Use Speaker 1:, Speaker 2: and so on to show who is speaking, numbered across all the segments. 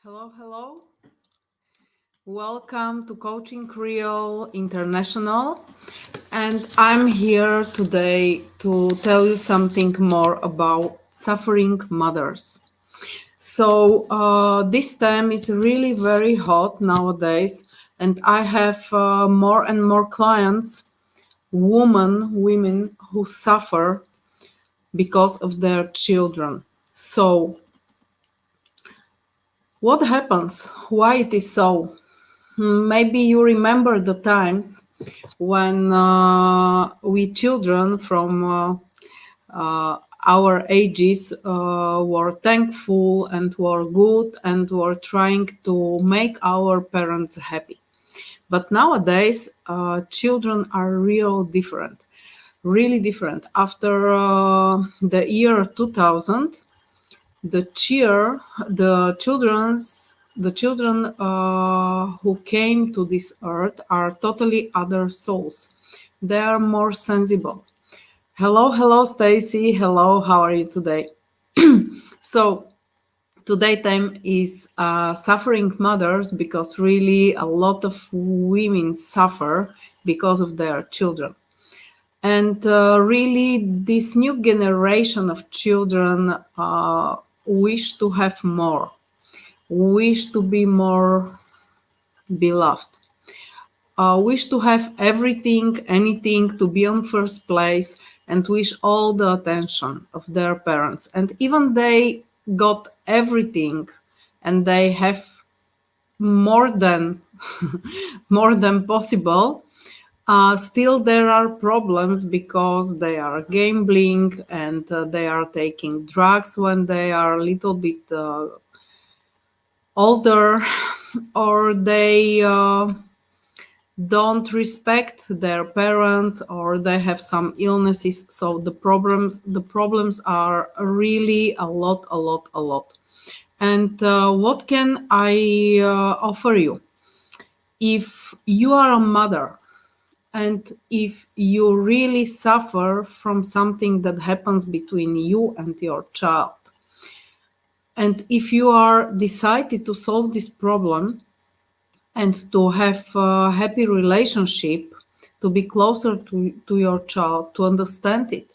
Speaker 1: Hello, hello. Welcome to Coaching Creole International. And I'm here today to tell you something more about suffering mothers. This theme is really very hot nowadays, and I have more and more clients, women who suffer because of their children. So, what happens? Why it is so? Maybe you remember the times when we children from our ages were thankful and were good and were trying to make our parents happy. But nowadays, children are really different. After the year 2000, the cheer the children who came to this earth are totally other souls. They are more sensible. Hello, Stacy. Hello, how are you today? So today theme is suffering mothers, because really a lot of women suffer because of their children. And really, this new generation of children wish to have more, wish to be more beloved, wish to have everything, anything, to be on first place, and wish all the attention of their parents. And even they got everything, and they have more than more than possible. Still, there are problems because they are gambling and they are taking drugs when they are a little bit older, or they don't respect their parents, or they have some illnesses. So the problems are really a lot. And what can I offer you? If you are a mother, and if you really suffer from something that happens between you and your child, and if you are decided to solve this problem and to have a happy relationship, to be closer to your child, to understand it,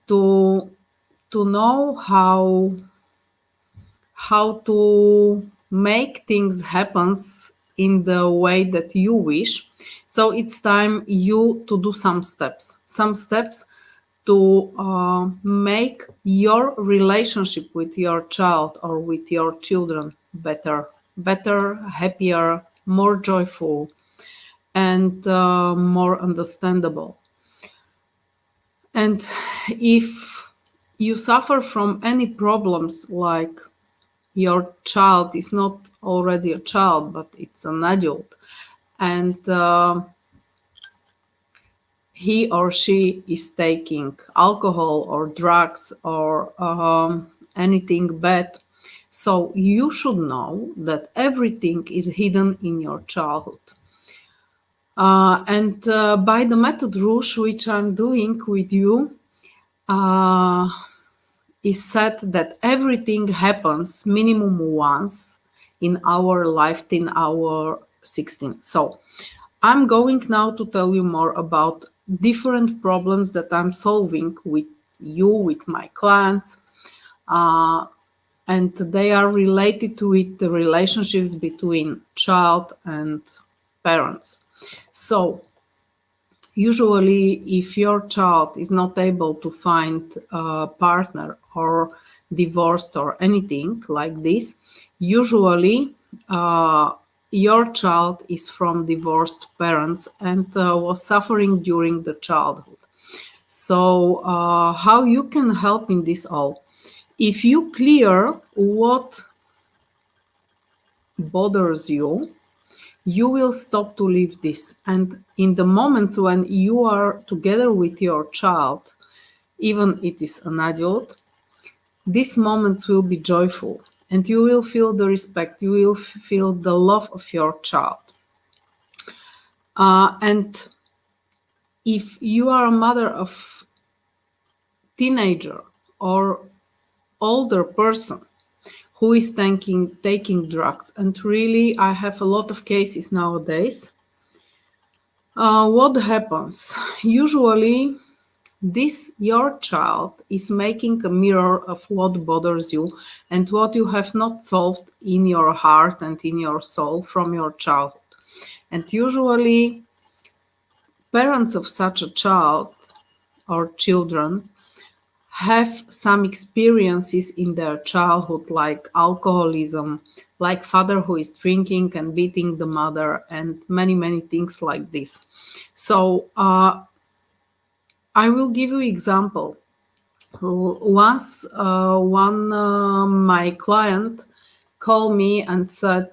Speaker 1: to know how to make things happen in the way that you wish. So it's time you to do some steps to make your relationship with your child or with your children better, happier, more joyful, and more understandable. And if you suffer from any problems, like your child is not already a child, but it's an adult, and he or she is taking alcohol or drugs or anything bad, so you should know that everything is hidden in your childhood. And by the method Rouge, which I'm doing with you, uh, is said that everything happens minimum once in our life, in our 16. So I'm going now to tell you more about different problems that I'm solving with you, with my clients, uh, and they are related to it, the relationships between child and parents. So usually, if your child is not able to find a partner, or divorced or anything like this, usually your child is from divorced parents and was suffering during the childhood. So, how you can help in this all? If you clear what bothers you, you will stop to live this. And in the moments when you are together with your child, even it is an adult, these moments will be joyful, and you will feel the respect, you will feel the love of your child. And if you are a mother of teenager or older person who is taking drugs. And really, I have a lot of cases nowadays. What happens? Usually, this your child is making a mirror of what bothers you and what you have not solved in your heart and in your soul from your childhood. And usually, parents of such a child or children have some experiences in their childhood, like alcoholism, like father who is drinking and beating the mother, and many, many things like this. So I will give you example. Once one my client called me and said,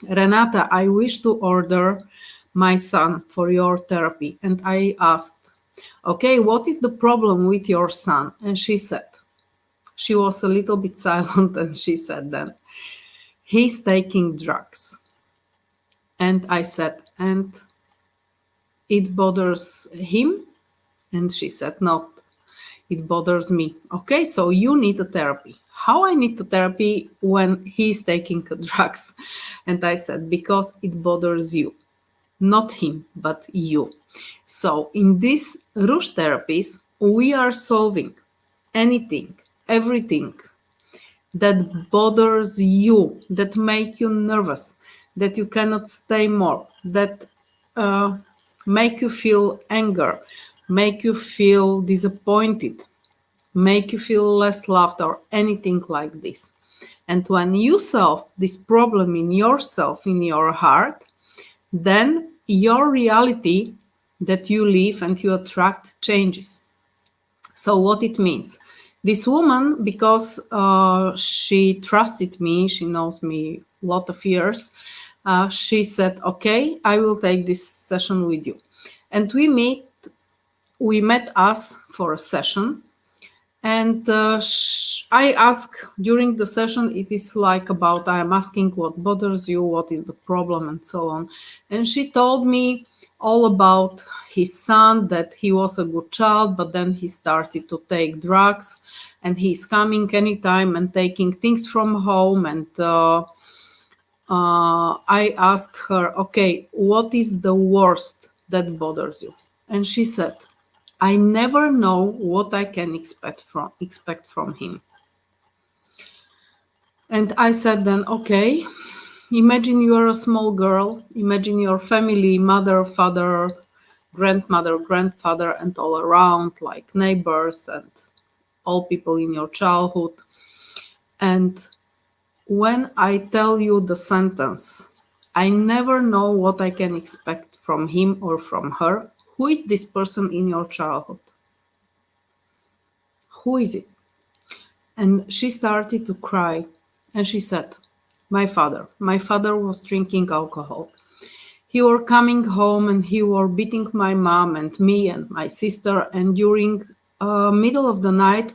Speaker 1: Renata, I wish to order my son for your therapy. And I asked, okay, what is the problem with your son? And she was a little bit silent, and she said then, he's taking drugs. And I said, and it bothers him? And she said, no, it bothers me. Okay, so you need a therapy. How I need a therapy when he's taking drugs? And I said, because it bothers you, not him, but you. So in this Rush therapies, we are solving anything, everything that bothers you, that make you nervous, that you cannot stay more, that uh, make you feel anger, make you feel disappointed, make you feel less loved, or anything like this. And when you solve this problem in yourself, in your heart, then your reality that you live and you attract changes. So what it means? This woman, because she trusted me, she knows me a lot of years, she said, okay, I will take this session with you. And we met us for a session. And I ask during the session, it is like about, I'm asking what bothers you, what is the problem, and so on. And she told me all about his son, that he was a good child, but then he started to take drugs, and he's coming anytime and taking things from home. And I asked her, okay, what is the worst that bothers you? And she said, I never know what I can expect from him. And I said then, okay, imagine you are a small girl, imagine your family, mother, father, grandmother, grandfather, and all around, like neighbors and all people in your childhood. And when I tell you the sentence, I never know what I can expect from him or from her, who is this person in your childhood? Who is it? And she started to cry. And she said, my father. My father was drinking alcohol. He were coming home and he were beating my mom and me and my sister. And during middle of the night,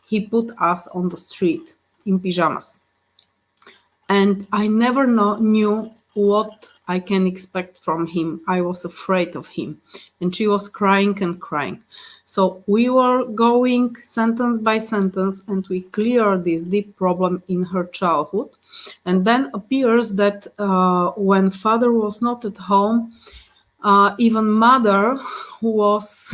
Speaker 1: he put us on the street in pajamas. And I never knew what I can expect from him. I was afraid of him. And she was crying and crying. So we were going sentence by sentence, and we cleared this deep problem in her childhood. And then appears that when father was not at home, even mother was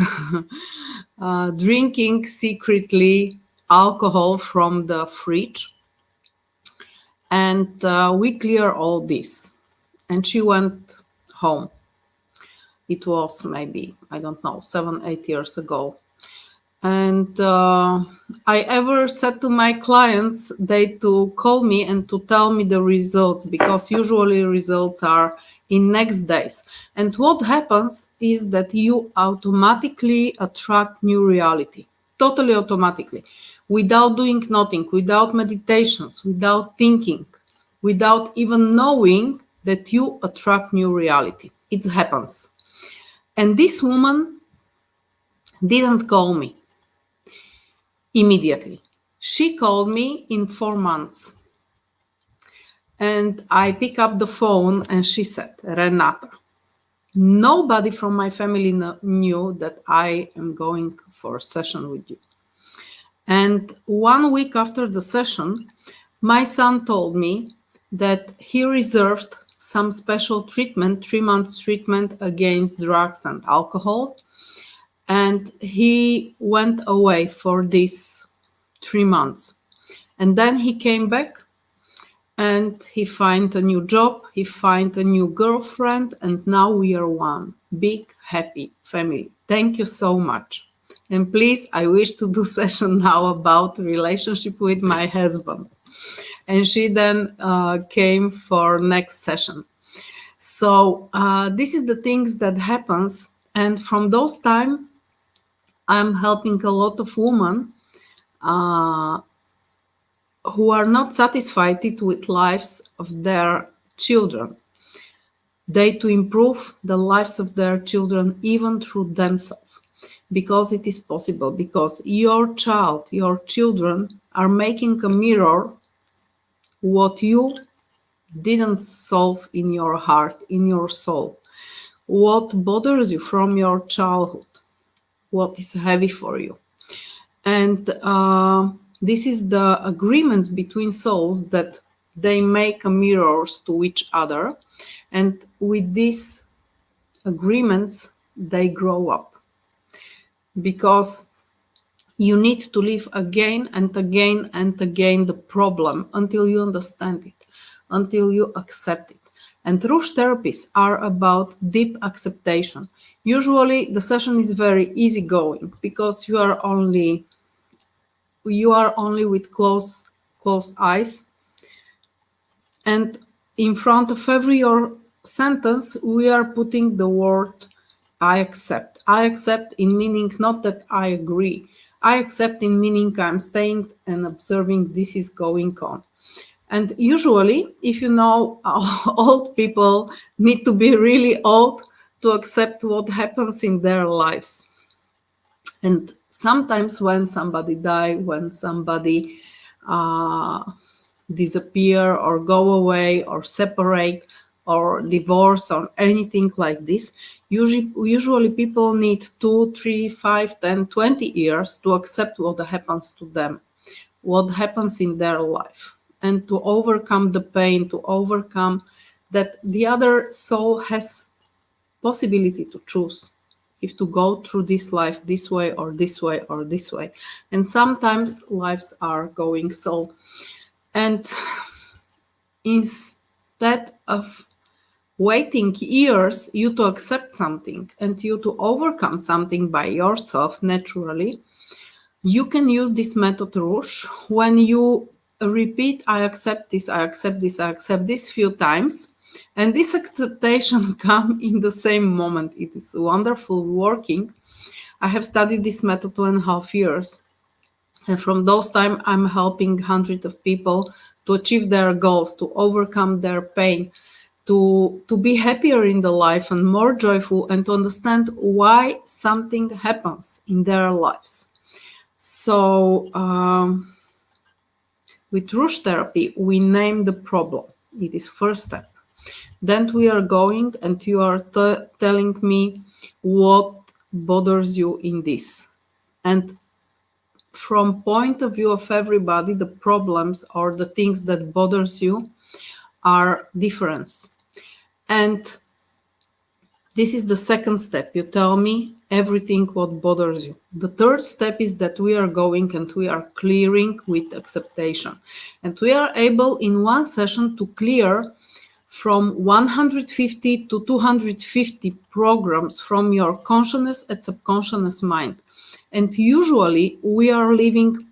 Speaker 1: drinking secretly alcohol from the fridge. And we clear all this. And she went home. It was maybe, I don't know, 7, 8 years ago. And I ever said to my clients, they to call me and to tell me the results, because usually results are in next days. And what happens is that you automatically attract new reality, totally automatically, without doing nothing, without meditations, without thinking, without even knowing that you attract new reality. It happens. And this woman didn't call me immediately. She called me in 4 months. And I pick up the phone and she said, Renata, nobody from my family knew that I am going for a session with you. And 1 week after the session, My son told me that he reserved some special treatment, 3 months treatment against drugs and alcohol, and he went away for these 3 months. And then he came back and he find a new job, he find a new girlfriend, and now we are one big happy family. Thank you so much. And please, I wish to do session now about relationship with my husband. And she then came for next session. So this is the things that happens, and from those time, I'm helping a lot of women uh, who are not satisfied with lives of their children. They to improve the lives of their children even through themselves, because it is possible, because your child, your children are making a mirror what you didn't solve in your heart, in your soul, what bothers you from your childhood, what is heavy for you. And this is the agreements between souls that they make mirrors to each other. And with these agreements, they grow up. Because you need to live again and again and again the problem until you understand it, until you accept it. And Rush therapies are about deep acceptation. Usually the session is very easygoing because you are only with closed eyes, and in front of every your sentence we are putting the word I accept. I accept in meaning not that I agree. I accept in meaning I'm staying and observing this is going on. And usually, if you know, old people need to be really old to accept what happens in their lives. And sometimes when somebody die, when somebody uh, disappear or go away or separate or divorce or anything like this, usually people need 2, 3, 5, 10, 20 years to accept what happens to them, what happens in their life, and to overcome the pain, to overcome that the other soul has possibility to choose if to go through this life this way or this way or this way. And sometimes lives are going so. And instead of waiting years you to accept something and you to overcome something by yourself naturally, you can use this method Rush when you repeat I accept this, I accept this, I accept this few times, and this acceptation come in the same moment. It is wonderful working. I have studied this method 2.5 years, and from those time I'm helping hundreds of people to achieve their goals, to overcome their pain, to be happier in the life and more joyful, and to understand why something happens in their lives. So with Rush therapy, we name the problem. It is first step. Then we are going and you are telling me what bothers you in this. And from point of view of everybody, the problems or the things that bothers you are different. And this is the second step. You tell me everything what bothers you. The third step is that we are going and we are clearing with acceptation. And we are able in one session to clear from 150 to 250 programs from your consciousness and subconscious mind. And usually we are living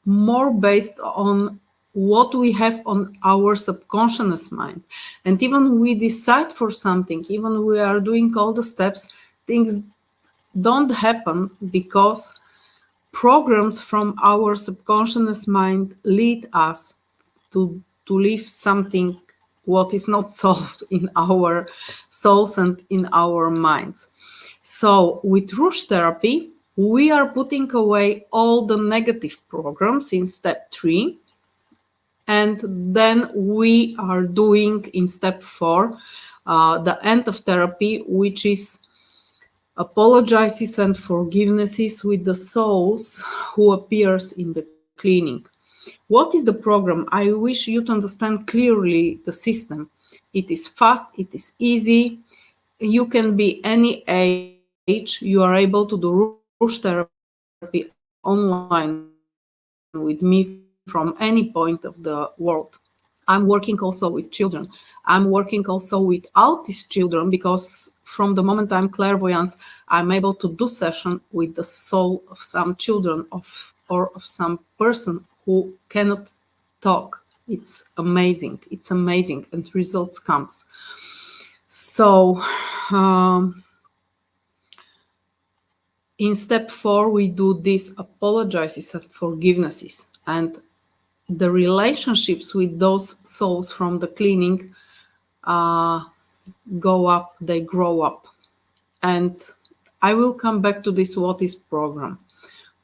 Speaker 1: more based on what we have on our subconscious mind. And even we decide for something, even we are doing all the steps, things don't happen because programs from our subconscious mind lead us to live something what is not solved in our souls and in our minds. So with Rush therapy, we are putting away all the negative programs in step 3. And then we are doing in step 4 the end of therapy, which is apologizes and forgivenesses with the souls who appears in the cleaning. What is the program? I wish you to understand clearly the system. It is fast, it is easy. You can be any age. You are able to do Rush therapy online with me from any point of the world. I'm working also with children. I'm working also with autist children because from the moment I'm clairvoyance, I'm able to do session with the soul of some children of or of some person who cannot talk. It's amazing, and results comes. So um, in step 4 we do these apologizes and forgivenesses, and the relationships with those souls from the cleaning uh, go up, they grow up. And I will come back to this. What is program?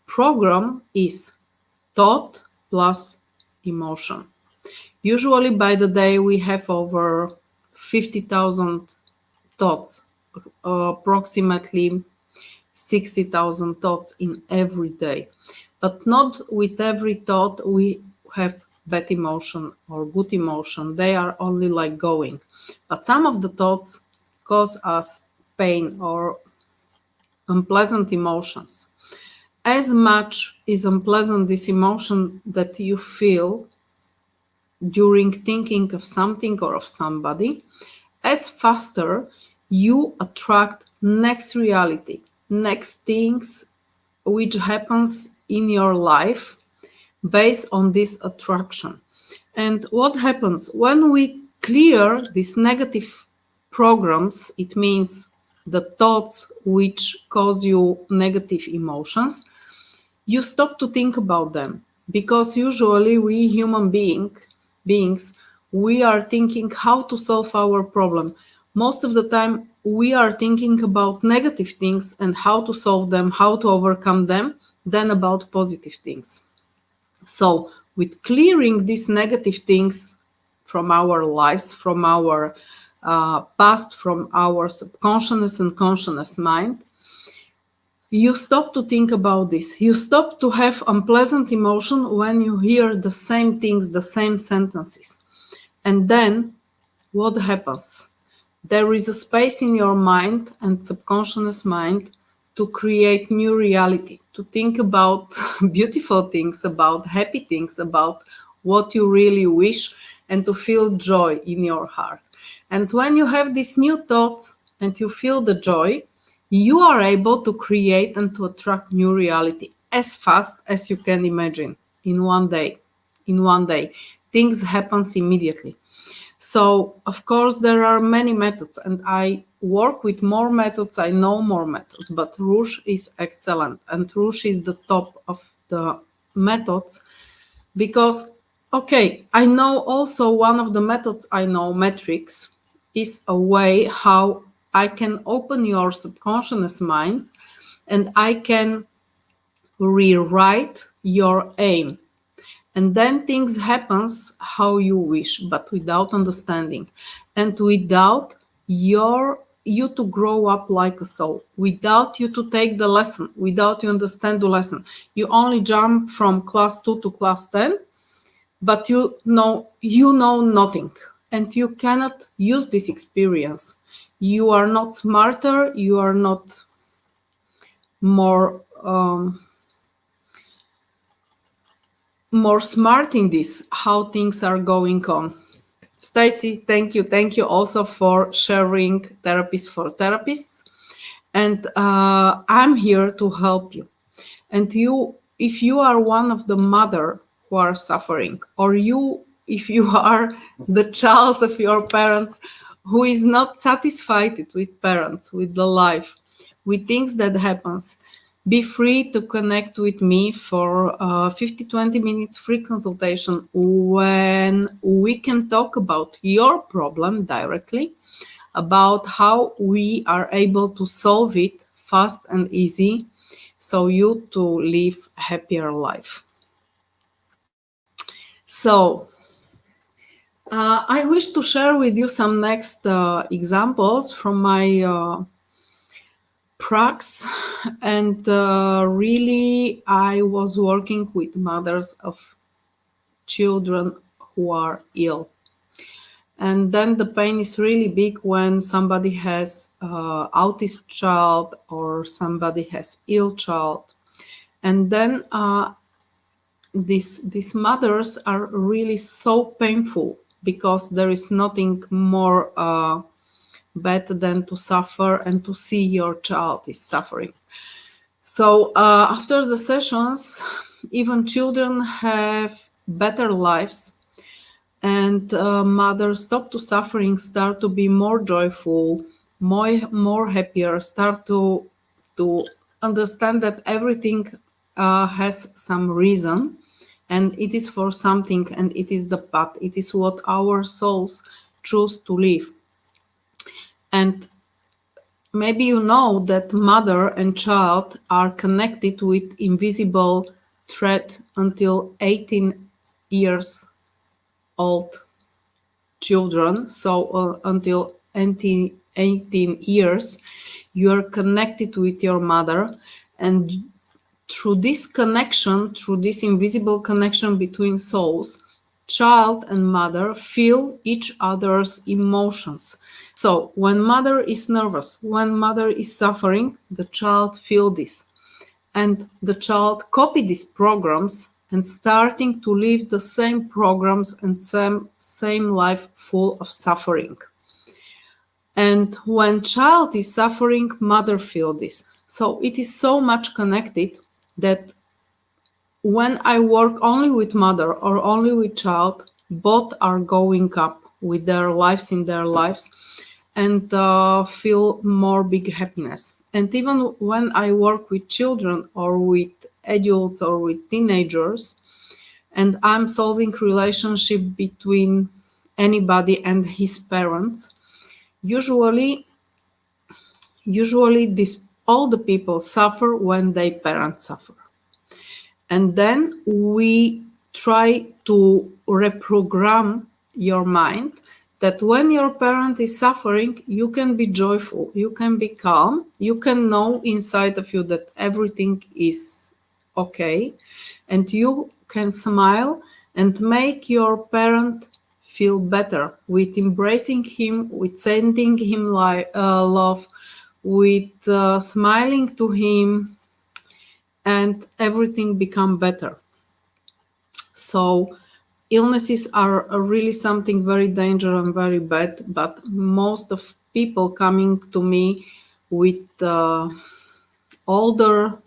Speaker 1: Program is thought plus emotion. Usually by the day we have over 50,000 thoughts, approximately 60,000 thoughts in every day. But not with every thought we have bad emotion or good emotion. They are only like going. But some of the thoughts cause us pain or unpleasant emotions. As much is unpleasant this emotion that you feel during thinking of something or of somebody, as faster you attract next reality, next things which happens in your life based on this attraction. And what happens when we clear these negative programs? It means the thoughts which cause you negative emotions, you stop to think about them, because usually we beings, we are thinking how to solve our problem. Most of the time we are thinking about negative things and how to solve them, how to overcome them, than about positive things. So with clearing these negative things from our lives, from our past, from our subconscious and conscious mind, you stop to think about this. You stop to have unpleasant emotion when you hear the same things, the same sentences. And then what happens? There is a space in your mind and subconscious mind to create new reality, to think about beautiful things, about happy things, about what you really wish, and to feel joy in your heart. And when you have these new thoughts and you feel the joy, you are able to create and to attract new reality as fast as you can imagine in one day. In one day, things happens immediately. So, of course, there are many methods, and I work with more methods. I know more methods, but Rouge is excellent, and Rouge is the top of the methods because, okay, I know also one of the methods I know, metrics, is a way how I can open your subconscious mind and I can rewrite your aim, and then things happens how you wish, but without understanding and without you to grow up like a soul, without you to take the lesson, without you understand the lesson. You only jump from class 2 to class 10, but you know nothing, and you cannot use this experience. You are not smarter, you are not more more smart in this, how things are going on. Stacy, thank you also for sharing therapies for therapists, and I'm here to help you. And you, if you are one of the mother who are suffering, or you, if you are the child of your parents who is not satisfied with parents, with the life, with things that happens, be free to connect with me for 50-20 minutes free consultation when we can talk about your problem directly, about how we are able to solve it fast and easy, so you to live a happier life. So I wish to share with you some next examples from my prax, and really I was working with mothers of children who are ill. And then the pain is really big when somebody has autist child or somebody has ill child. And then these mothers are really so painful because there is nothing more bad than to suffer and to see your child is suffering. So after the sessions, even children have better lives, and mothers stop to suffering, start to be more joyful, more happier, start to understand that everything has some reason, and it is for something, and it is the path, it is what our souls choose to live. And maybe you know that mother and child are connected with invisible thread until 18 years old children. So until 18 years, you are connected with your mother. And through this connection, through this invisible connection between souls, child and mother feel each other's emotions. So when mother is nervous, when mother is suffering, the child feel this. And the child copy these programs and starting to live the same programs and same life full of suffering. And when child is suffering, mother feel this. So it is so much connected that when I work only with mother or only with child, both are going up with their lives in their lives and feel more big happiness. And even when I work with children or with adults or with teenagers, and I'm solving relationship between anybody and his parents, usually this all the people suffer when their parents suffer. And then we try to reprogram your mind that when your parent is suffering, you can be joyful, you can be calm, you can know inside of you that everything is okay, and you can smile and make your parent feel better with embracing him, with sending him love, with smiling to him, and everything become better. So illnesses are really something very dangerous and very bad, but most of people coming to me with older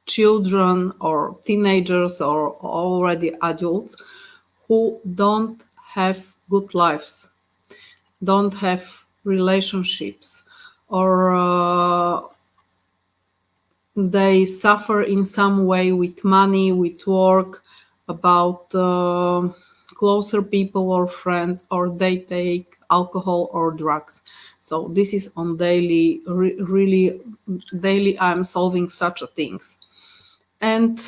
Speaker 1: children or teenagers or already adults who don't have good lives, don't have relationships, or they suffer in some way with money, with work, about closer people or friends, or they take alcohol or drugs. So this is on daily, really daily. I'm solving such a things. And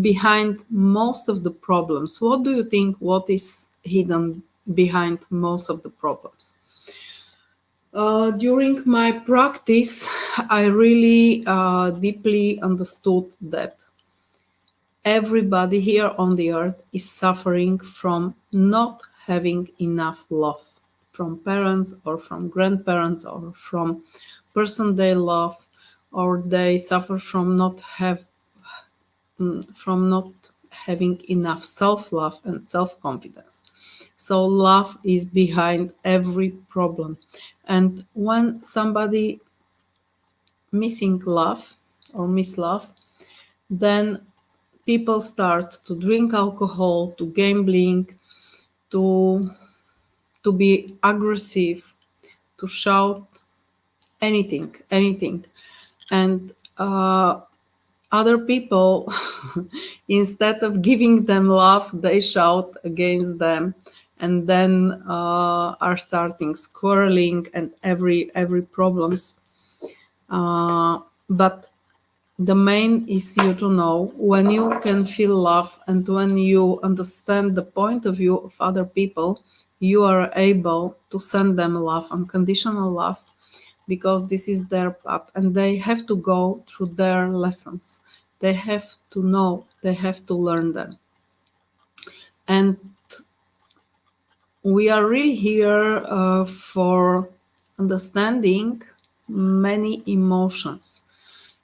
Speaker 1: behind most of the problems, what do you think? What is hidden behind most of the problems? During my practice, I really deeply understood that everybody here on the earth is suffering from not having enough love from parents or from grandparents or from person they love, or they suffer from not having enough self-love and self-confidence. So love is behind every problem. And when somebody missing love or miss love, then people start to drink alcohol, to gambling, to be aggressive, to shout anything. And other people, instead of giving them love, they shout against them, and then are starting quarreling and every problems. But the main is you to know when you can feel love and when you understand the point of view of other people, you are able to send them love, unconditional love, because this is their path and they have to go through their lessons. They have to know, they have to learn them. And we are really here for understanding many emotions,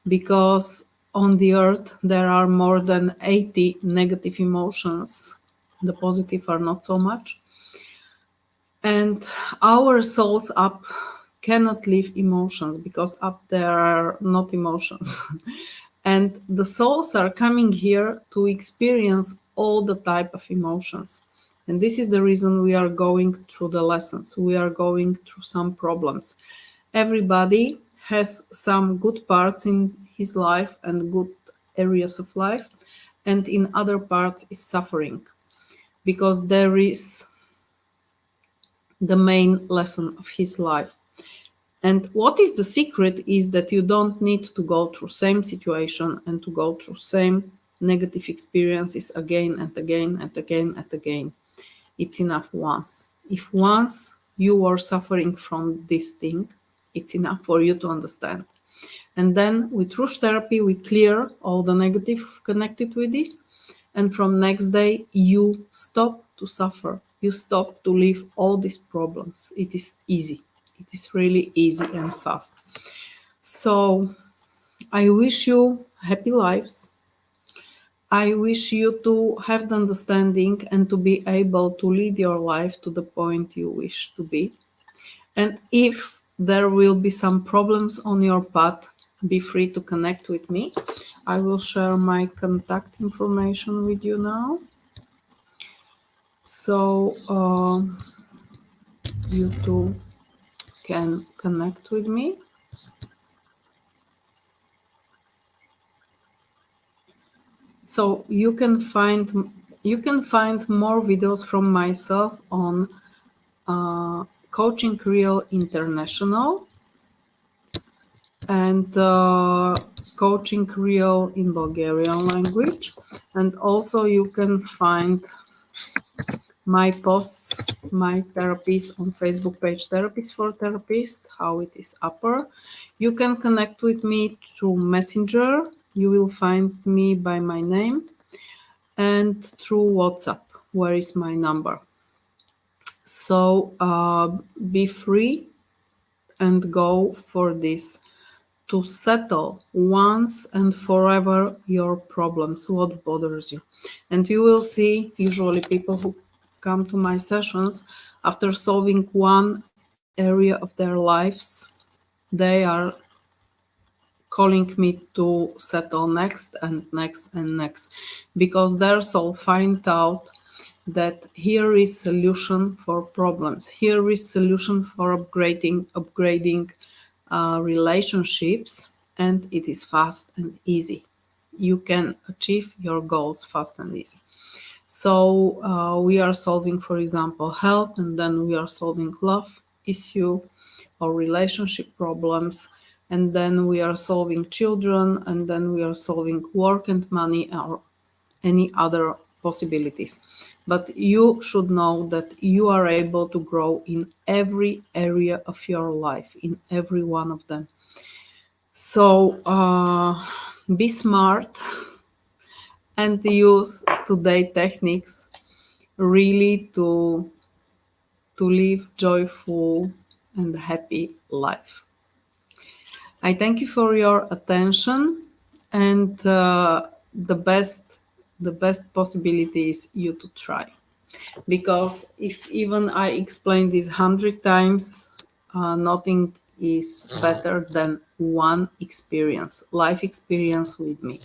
Speaker 1: because on the earth there are more than 80 negative emotions. The positive are not so much. And our souls up cannot live emotions, because up there are not emotions. And the souls are coming here to experience all the type of emotions. And this is the reason we are going through the lessons. We are going through some problems. Everybody has some good parts in his life and good areas of life, and in other parts is suffering, because there is the main lesson of his life. And what is the secret is that you don't need to go through same situation and to go through same negative experiences again and again and again and again. It's enough once. If once you are suffering from this thing, it's enough for you to understand. And then with Rush therapy, we clear all the negative connected with this. And from next day, you stop to suffer. You stop to live all these problems. It is easy. It is really easy and fast. So I wish you happy lives. I wish you to have the understanding and to be able to lead your life to the point you wish to be. And if there will be some problems on your path, be free to connect with me. I will share my contact information with you now. So you too can connect with me. So you can find more videos from myself on Coaching Real International and Coaching Real in Bulgarian language. And also you can find my posts, my therapies on Facebook page, Therapies for Therapists, how it is upper. You can connect with me through Messenger. You will find me by my name, and through WhatsApp, where is my number. So be free and go for this, to settle once and forever your problems, what bothers you. And you will see, usually people who come to my sessions, after solving one area of their lives, they are calling me to settle next and next and next, because their soul find out that here is solution for problems, here is solution for upgrading relationships, and it is fast and easy. You can achieve your goals fast and easy. So we are solving, for example, health, and then we are solving love issue or relationship problems, and then we are solving children, and then we are solving work and money, or any other possibilities. But you should know that you are able to grow in every area of your life, in every one of them. So be smart and use today techniques really to live joyful and happy life. I thank you for your attention, and the best possibility is you to try, because if even I explain this 100 times, nothing is better than one experience, life experience with me.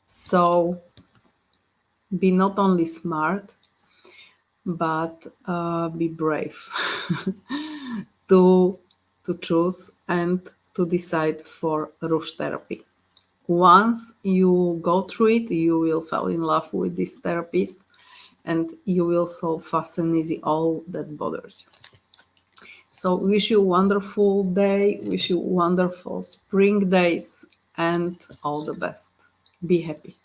Speaker 1: So be not only smart, but be brave to choose and to decide for Rush therapy. Once you go through it, you will fall in love with these therapies, and you will solve fast and easy all that bothers you. So wish you a wonderful day, wish you wonderful spring days, and all the best. Be happy.